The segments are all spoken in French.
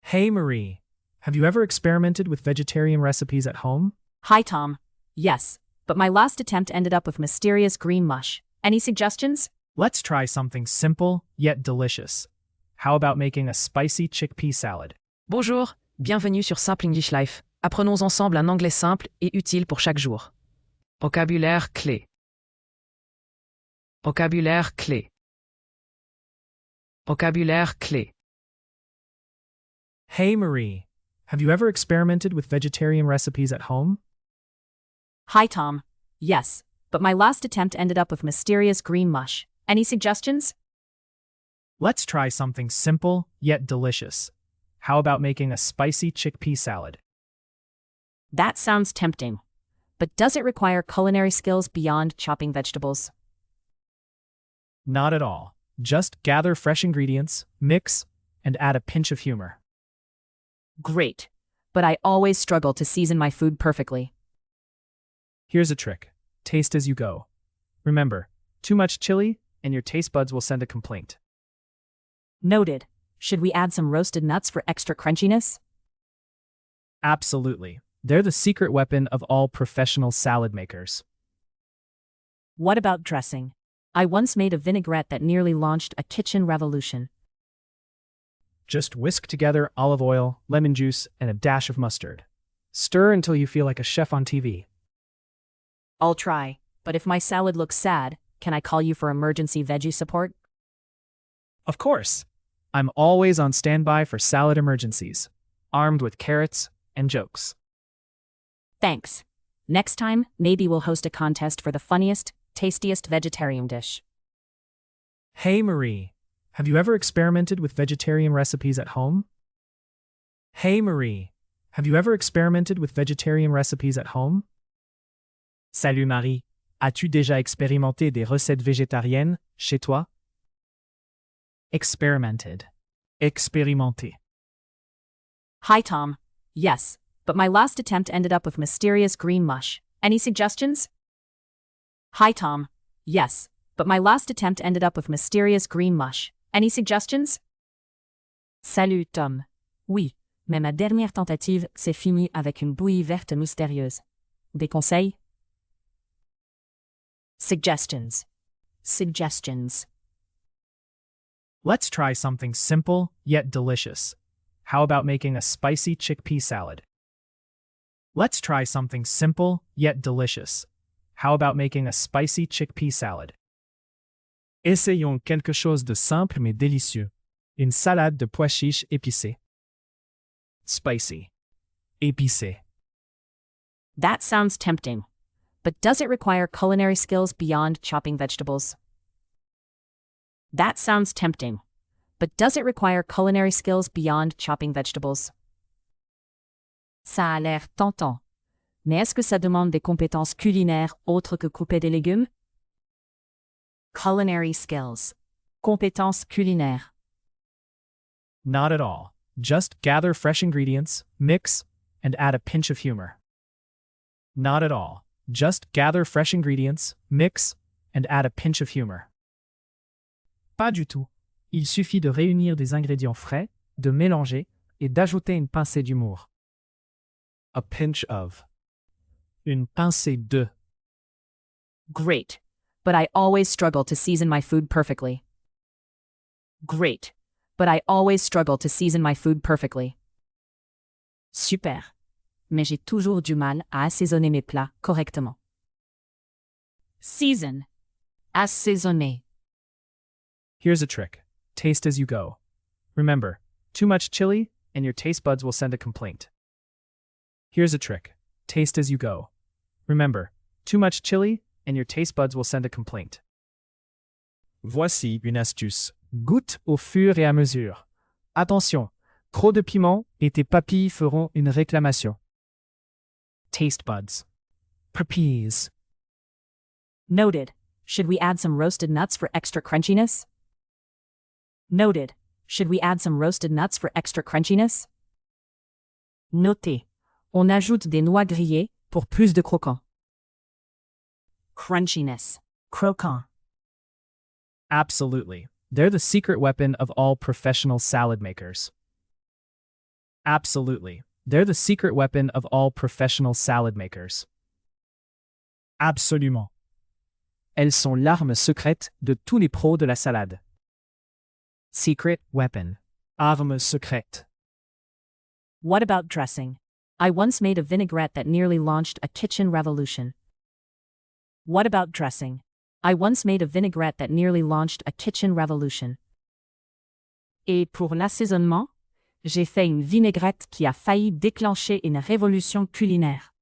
Hey Marie, have you ever experimented with vegetarian recipes at home? Hi, Tom. Yes, but my last attempt ended up with mysterious green mush. Any suggestions? Let's try something simple yet delicious. How about making a spicy chickpea salad? Bonjour, bienvenue sur Simple English Life. Apprenons ensemble un anglais simple et utile pour chaque jour. Vocabulaire clé. Vocabulaire clé. Vocabulaire clé. Hey Marie, have you ever experimented with vegetarian recipes at home? Hi, Tom. Yes, but my last attempt ended up with mysterious green mush. Any suggestions? Let's try something simple yet delicious. How about making a spicy chickpea salad? That sounds tempting. But does it require culinary skills beyond chopping vegetables? Not at all. Just gather fresh ingredients, mix, and add a pinch of humor. Great, but I always struggle to season my food perfectly. Here's a trick. Taste as you go. Remember, too much chili and your taste buds will send a complaint. Noted. Should we add some roasted nuts for extra crunchiness? Absolutely. They're the secret weapon of all professional salad makers. What about dressing? I once made a vinaigrette that nearly launched a kitchen revolution. Just whisk together olive oil, lemon juice, and a dash of mustard. Stir until you feel like a chef on TV. I'll try, but if my salad looks sad, can I call you for emergency veggie support? Of course. I'm always on standby for salad emergencies, armed with carrots and jokes. Thanks. Next time, maybe we'll host a contest for the funniest, tastiest vegetarian dish. Hey Marie, have you ever experimented with vegetarian recipes at home? Hey Marie, have you ever experimented with vegetarian recipes at home? Salut Marie, as-tu déjà expérimenté des recettes végétariennes chez toi? Experimented. Expérimenté. Hi, Tom. Yes, but my last attempt ended up with mysterious green mush. Any suggestions? Hi, Tom. Yes, but my last attempt ended up with mysterious green mush. Any suggestions? Salut, Tom. Oui, mais ma dernière tentative s'est finie avec une bouillie verte mystérieuse. Des conseils? Suggestions. Suggestions. Let's try something simple yet delicious. How about making a spicy chickpea salad? Let's try something simple yet delicious. How about making a spicy chickpea salad? Essayons quelque chose de simple mais délicieux. Une salade de pois chiches épicée. Spicy. Épicé. That sounds tempting. But does it require culinary skills beyond chopping vegetables? That sounds tempting. But does it require culinary skills beyond chopping vegetables? Ça a l'air tentant. Mais est-ce que ça demande des compétences culinaires autres que couper des légumes? Culinary skills. Compétences culinaires. Not at all. Just gather fresh ingredients, mix, and add a pinch of humor. Not at all. Just gather fresh ingredients, mix, and add a pinch of humor. Pas du tout. Il suffit de réunir des ingrédients frais, de mélanger, et d'ajouter une pincée d'humour. A pinch of. Une pincée de. Great. But I always struggle to season my food perfectly. Great. But I always struggle to season my food perfectly. Super. Mais j'ai toujours du mal à assaisonner mes plats correctement. Season. Assaisonner. Here's a trick. Taste as you go. Remember, too much chili and your taste buds will send a complaint. Here's a trick. Taste as you go. Remember, too much chili and your taste buds will send a complaint. Voici une astuce. Goûte au fur et à mesure. Attention, trop de piment et tes papilles feront une réclamation. Taste buds. Papilles. Noted. Should we add some roasted nuts for extra crunchiness? Noted. Should we add some roasted nuts for extra crunchiness? Noté. On ajoute des noix grillées pour plus de croquant. Crunchiness. Croquant. Absolutely. They're the secret weapon of all professional salad makers. Absolutely. They're the secret weapon of all professional salad makers. Absolument. Elles sont l'arme secrète de tous les pros de la salade. Secret weapon. Arme secrète. What about dressing? I once made a vinaigrette that nearly launched a kitchen revolution. What about dressing? I once made a vinaigrette that nearly launched a kitchen revolution. Et pour l'assaisonnement, j'ai fait une vinaigrette qui a failli déclencher une révolution culinaire.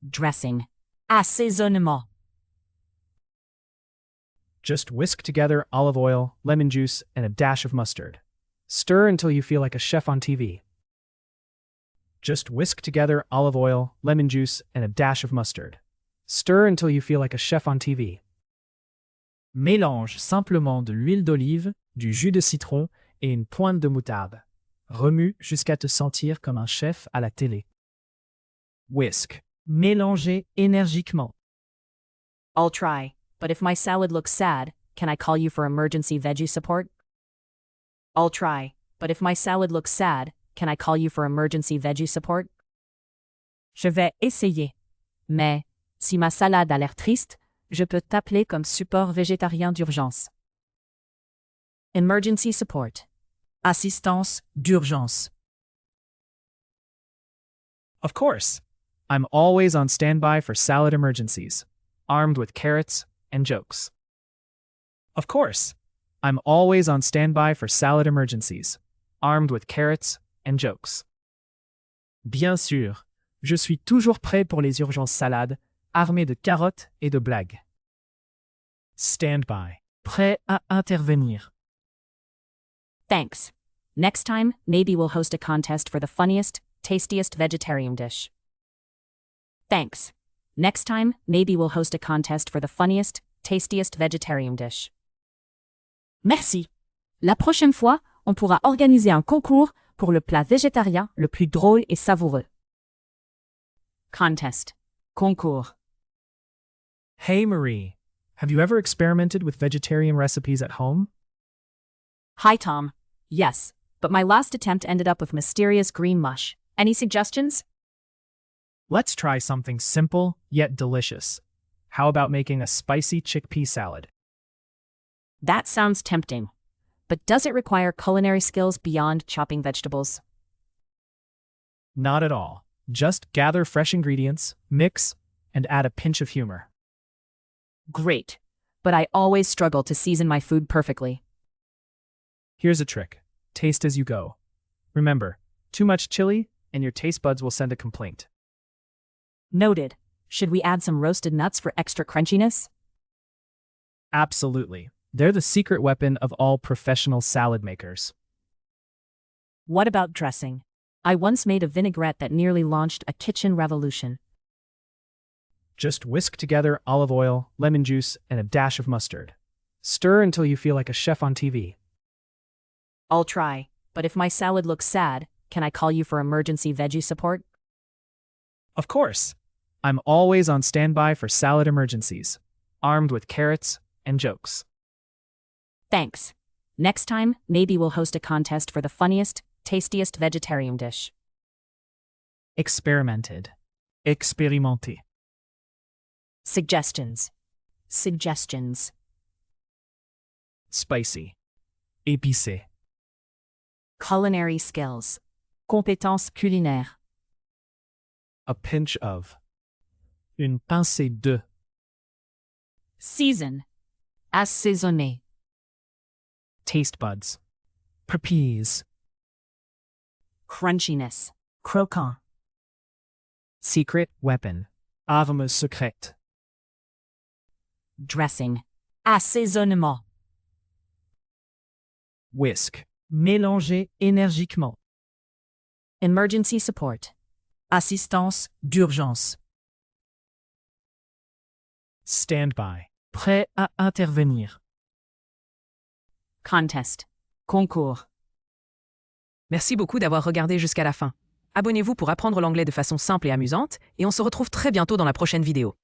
Dressing. Assaisonnement. Just whisk together olive oil, lemon juice, and a dash of mustard. Stir until you feel like a chef on TV. Just whisk together olive oil, lemon juice, and a dash of mustard. Stir until you feel like a chef on TV. Mélange simplement de l'huile d'olive, du jus de citron et une pointe de moutarde. Remue jusqu'à te sentir comme un chef à la télé. Whisk. Mélanger énergiquement. I'll try, but if my salad looks sad, can I call you for emergency veggie support? I'll try, but if my salad looks sad, can I call you for emergency veggie support? Je vais essayer. Mais, si ma salade a l'air triste, je peux t'appeler comme support végétarien d'urgence. Emergency support. Assistance d'urgence. Of course. I'm always on standby for salad emergencies, armed with carrots and jokes. Of course. I'm always on standby for salad emergencies, armed with carrots and jokes. Bien sûr, je suis toujours prêt pour les urgences salades, armé de carottes et de blagues. Stand by. Prêt à intervenir. Thanks. Next time, maybe we'll host a contest for the funniest, tastiest vegetarian dish. Thanks. Next time, maybe we'll host a contest for the funniest, tastiest vegetarian dish. Merci. La prochaine fois, on pourra organiser un concours pour le plat végétarien le plus drôle et savoureux. Contest. Concours. Hey Marie, have you ever experimented with vegetarian recipes at home? Hi Tom. Yes, but my last attempt ended up with mysterious green mush. Any suggestions? Let's try something simple yet delicious. How about making a spicy chickpea salad? That sounds tempting. But does it require culinary skills beyond chopping vegetables? Not at all. Just gather fresh ingredients, mix, and add a pinch of humor. Great. But I always struggle to season my food perfectly. Here's a trick. Taste as you go. Remember, too much chili, and your taste buds will send a complaint. Noted. Should we add some roasted nuts for extra crunchiness? Absolutely. They're the secret weapon of all professional salad makers. What about dressing? I once made a vinaigrette that nearly launched a kitchen revolution. Just whisk together olive oil, lemon juice, and a dash of mustard. Stir until you feel like a chef on TV. I'll try, but if my salad looks sad, can I call you for emergency veggie support? Of course. I'm always on standby for salad emergencies, armed with carrots and jokes. Thanks. Next time, maybe we'll host a contest for the funniest, tastiest vegetarian dish. Experimented. Expérimenté. Suggestions. Suggestions. Spicy. Épicé. Culinary skills. Compétences culinaires. A pinch of. Une pincée de. Season. Assaisonner. Taste buds. Purpose. Crunchiness. Croquant. Secret weapon. Arme secrète. Dressing. Assaisonnement. Whisk. Mélanger énergiquement. Emergency support. Assistance d'urgence. Stand by. Prêt à intervenir. Contest. Concours. Merci beaucoup d'avoir regardé jusqu'à la fin. Abonnez-vous pour apprendre l'anglais de façon simple et amusante, et on se retrouve très bientôt dans la prochaine vidéo.